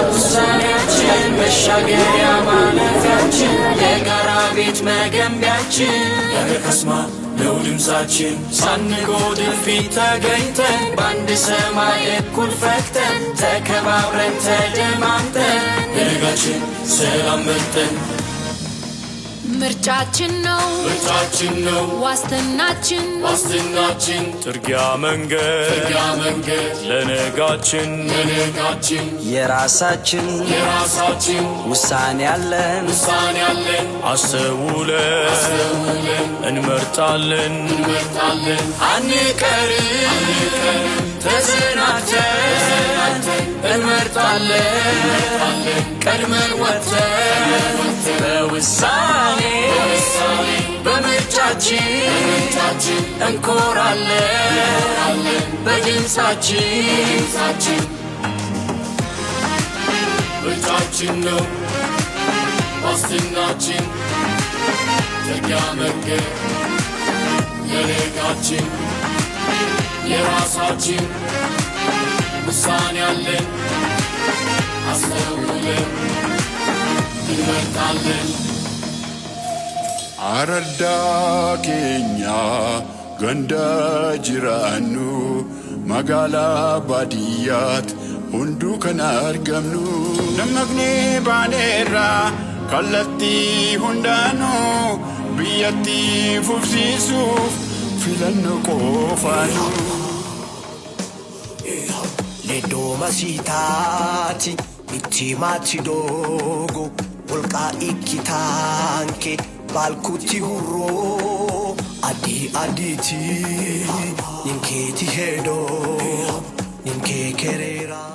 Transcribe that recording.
ውሳኔያችን መሻገሪያ ማለፊያችን የጋራ ቤት መገንቢያችን ያለከስማ ነው ድምፃችን ሳንጎድል ፊት ተገኝተን በአንድ ሰማይ እኩል ፈክተን ተከባብረን ተደማምጠን የነጋችን ሰላም መርጠን ምርጫችን ነው ዋስትናችን ጥርጊያ መንገድ ለነጋችን የራሳችን ውሳኔ ያለን አስተውለን እንመርጣለን አንቀርም ተዘናግተን እንመርጣለን ቀድመን ወጥተን በውሳኔ በምርጫችን እንኮራለን በድምፃችን ምርጫችን ነው ዋስትናችን ጥርጊያ መንገድ ለነጋችን የራሳችን ውሳኔ ያለን አስተውለን እንመርጣለን አረዳ ኬኛ ገንዳ ጅራኑ መጋላ ባዲያት ሁንዱ ከን አርገምኑ ደመግኔ ባኔራ ከለቲ ሁንዳኑ ብየቲ ፉፍሲሱፍ ፊለኑ ቆፋኑ ሌዶ መሲታቲ itti maati dogo wolqa ikkitanke balkutti hurro adi aditi ninketi hedo ninke kerera